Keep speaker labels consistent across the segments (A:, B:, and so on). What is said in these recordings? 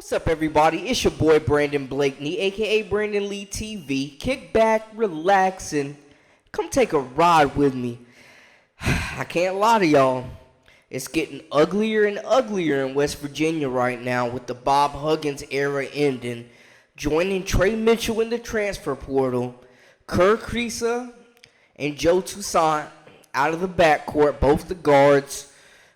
A: What's up, everybody? It's your boy Brandon Blakeney, aka Brandon Lee TV. Kick back, relax, and come take a ride with me. I can't lie to y'all. It's getting uglier and uglier in West Virginia right now with the Bob Huggins era ending. Joining Trey Mitchell in the transfer portal, Kerr Kriisa and Joe Toussaint out of the backcourt, both the guards.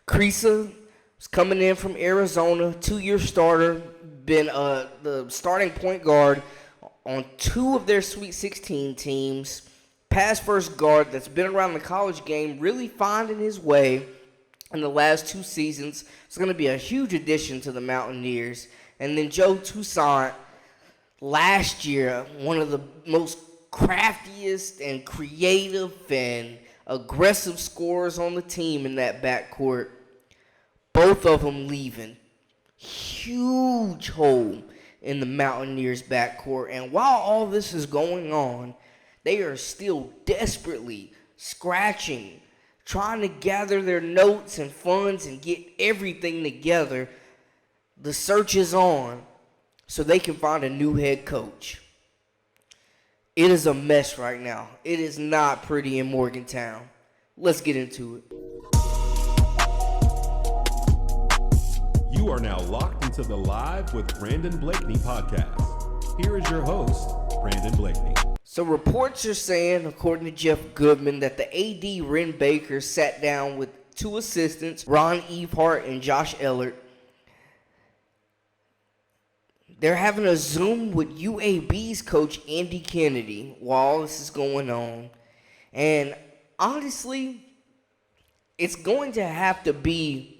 A: Kriisa was coming in from Arizona, 2-year starter, been the starting point guard on 2 of their Sweet 16 teams. Pass first guard that's been around the college game, really finding his way in the last 2 seasons. It's going to be a huge addition to the Mountaineers. And then Joe Toussaint, last year, one of the most craftiest and creative and aggressive scorers on the team in that backcourt. Both of them leaving. Huge hole in the Mountaineers' backcourt. And while all this is going on, they are still desperately scratching, trying to gather their notes and funds and get everything together. The search is on so they can find a new head coach. It is a mess right now. It is not pretty in Morgantown. Let's get into it.
B: You are now locked into the Live with Brandon Blakeney podcast. Here is your host, Brandon Blakeney.
A: So reports are saying, according to Jeff Goodman, that the AD Ren Baker sat down with 2 assistants, Ron Evehart and Josh Ellert. They're having a Zoom with UAB's coach Andy Kennedy while all this is going on. And honestly, it's going to have to be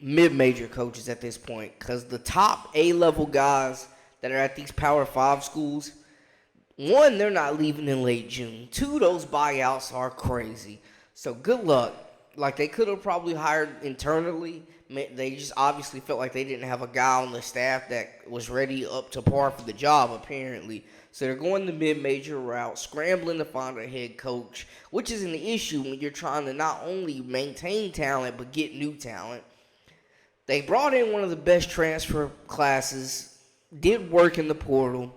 A: mid-major coaches at this point, because the top A-level guys that are at these Power 5 schools, 1, they're not leaving in late June. 2, those buyouts are crazy. So good luck. Like, they could have probably hired internally. They just obviously felt like they didn't have a guy on the staff that was ready up to par for the job, apparently. So they're going the mid-major route, scrambling to find a head coach, which is an issue when you're trying to not only maintain talent but get new talent. They brought in one of the best transfer classes, did work in the portal,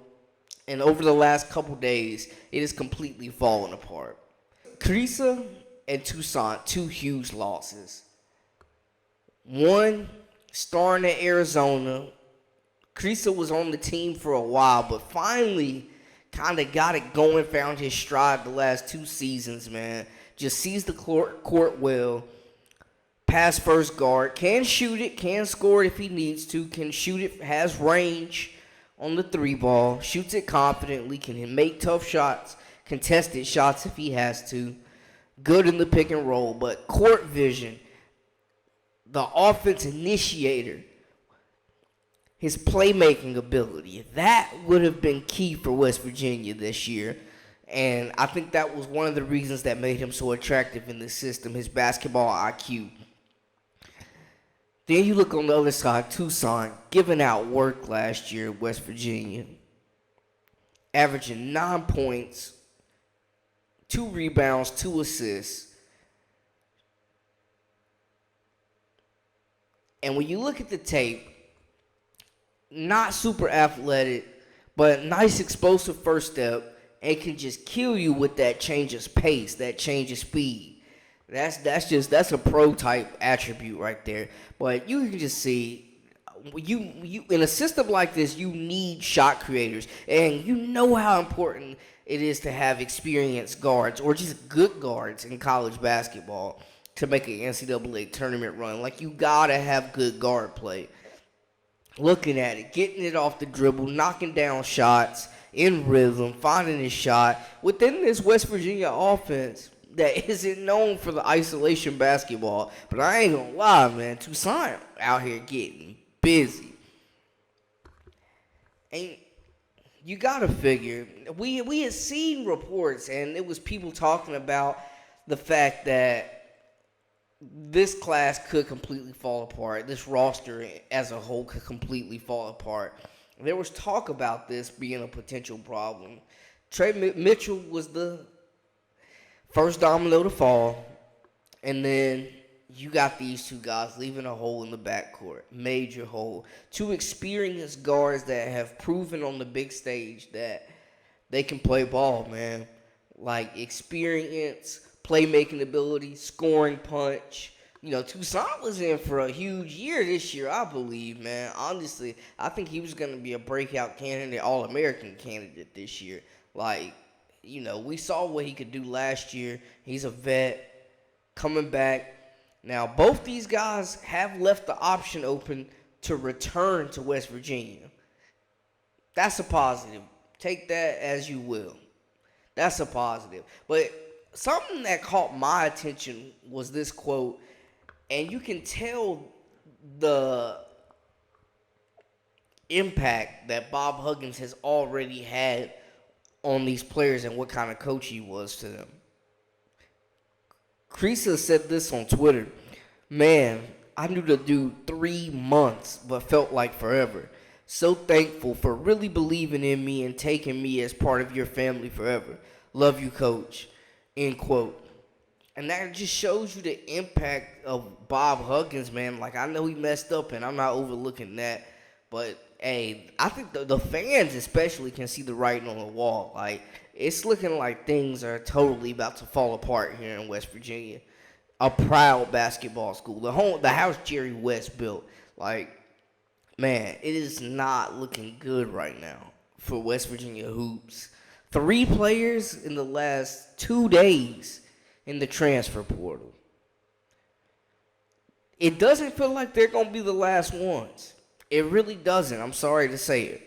A: and over the last couple days, it has completely fallen apart. Kriisa and Toussaint, 2 huge losses. 1, starting at Arizona. Kriisa was on the team for a while, but finally kind of got it going, found his stride the last 2 seasons, man. Just sees the court well. Pass first guard, can shoot it, can score it if he needs to, can shoot it, has range on the 3 ball, shoots it confidently, can make tough shots, contested shots if he has to. Good in the pick and roll, but court vision, the offense initiator, his playmaking ability, that would have been key for West Virginia this year. And I think that was one of the reasons that made him so attractive in the system, his basketball IQ. Then you look on the other side, Toussaint, giving out work last year at West Virginia. Averaging 9 points, 2 rebounds, 2 assists. And when you look at the tape, not super athletic, but nice explosive first step, and can just kill you with that change of pace, that change of speed. That's a pro type attribute right there. But you can just see, you in a system like this, you need shot creators, and you know how important it is to have experienced guards or just good guards in college basketball to make an NCAA tournament run. Like, you gotta have good guard play. Looking at it, getting it off the dribble, knocking down shots in rhythm, finding his shot within this West Virginia offense that isn't known for the isolation basketball. But I ain't gonna lie, man, Toussaint out here getting busy. And you gotta figure, we had seen reports, and it was people talking about the fact that this class could completely fall apart. This roster as a whole could completely fall apart. There was talk about this being a potential problem. Trey Mitchell was the first domino to fall, and then you got these two guys leaving a hole in the backcourt, major hole. Two experienced guards that have proven on the big stage that they can play ball, man. Like experience, playmaking ability, scoring punch. Toussaint was in for a huge year this year, I believe, man. Honestly, I think he was going to be a breakout candidate, All-American candidate this year. Like, we saw what he could do last year. He's a vet coming back. Now, both these guys have left the option open to return to West Virginia. That's a positive. Take that as you will. That's a positive. But something that caught my attention was this quote, and you can tell the impact that Bob Huggins has already had on these players and what kind of coach he was to them. Creasa said this on Twitter. Man, I knew the dude 3 months, but felt like forever. So thankful for really believing in me and taking me as part of your family forever. Love you, coach. End quote. And that just shows you the impact of Bob Huggins, man. Like, I know he messed up, and I'm not overlooking that. But, hey, I think the fans especially can see the writing on the wall. Like, it's looking like things are totally about to fall apart here in West Virginia. A proud basketball school. The house Jerry West built. Like, man, it is not looking good right now for West Virginia hoops. 3 players in the last 2 days in the transfer portal. It doesn't feel like they're going to be the last ones. It really doesn't. I'm sorry to say it.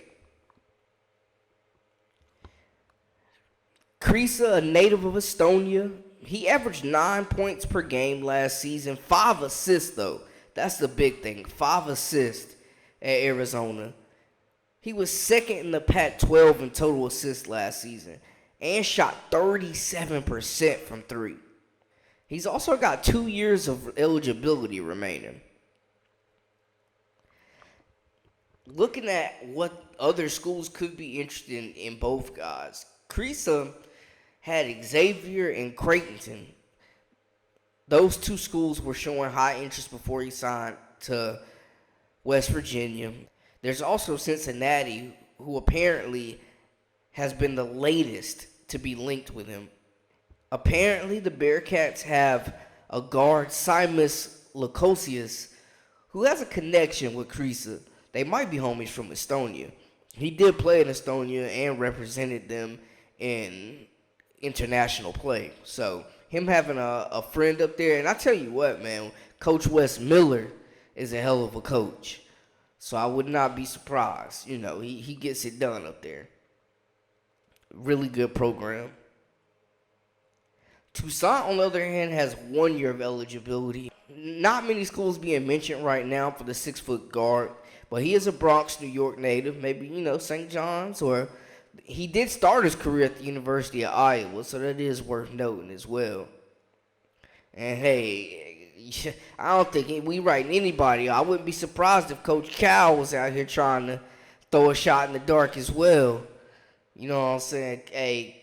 A: Creasa, a native of Estonia, he averaged 9 points per game last season. 5 assists, though. That's the big thing. 5 assists at Arizona. He was second in the Pac-12 in total assists last season and shot 37% from 3. He's also got 2 years of eligibility remaining. Looking at what other schools could be interested in both guys, Creasa had Xavier and Creighton. Those 2 schools were showing high interest before he signed to West Virginia. There's also Cincinnati, who apparently has been the latest to be linked with him. Apparently, the Bearcats have a guard, Simus Lukosius, who has a connection with Creasa. They might be homies from Estonia. He did play in Estonia and represented them in international play. So, him having a friend up there, and I tell you what, man, Coach Wes Miller is a hell of a coach. So I would not be surprised. He gets it done up there. Really good program. Toussaint, on the other hand, has 1 year of eligibility. Not many schools being mentioned right now for the 6-foot guard, but he is a Bronx, New York native. Maybe, St. John's, or he did start his career at the University of Iowa, so that is worth noting as well. And hey, I don't think we writing anybody. I wouldn't be surprised if Coach Cal was out here trying to throw a shot in the dark as well. You know what I'm saying? Hey,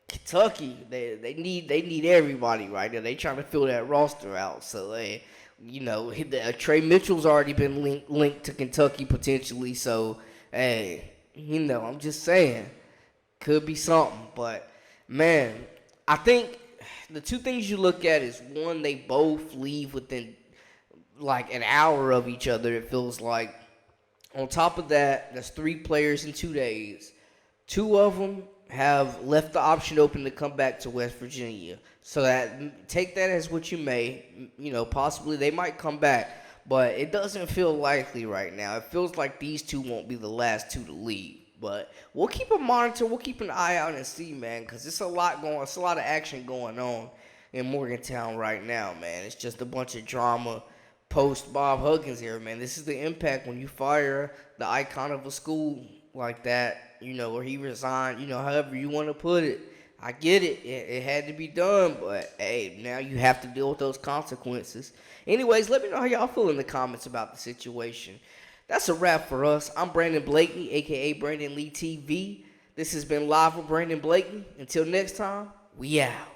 A: Kentucky, they need everybody right now. They trying to fill that roster out. So hey, Trey Mitchell's already been linked to Kentucky potentially. So hey, I'm just saying, could be something. But man, I think the 2 things you look at is, one, they both leave within like an hour of each other, it feels like. On top of that, that's 3 players in 2 days. 2 of them have left the option open to come back to West Virginia. So that, take that as what you may. Possibly they might come back, but it doesn't feel likely right now. It feels like these 2 won't be the last 2 to leave. But we'll keep a monitor. We'll keep an eye out and see, man, because it's a lot of action going on in Morgantown right now, man. It's just a bunch of drama post Bob Huggins here, man. This is the impact when you fire the icon of a school like that, or he resigned, however you want to put it. I get it. It had to be done, but hey, now you have to deal with those consequences. Anyways, let me know how y'all feel in the comments about the situation. That's a wrap for us. I'm Brandon Blakeney, a.k.a. Brandon Lee TV. This has been Live with Brandon Blakeney. Until next time, we out.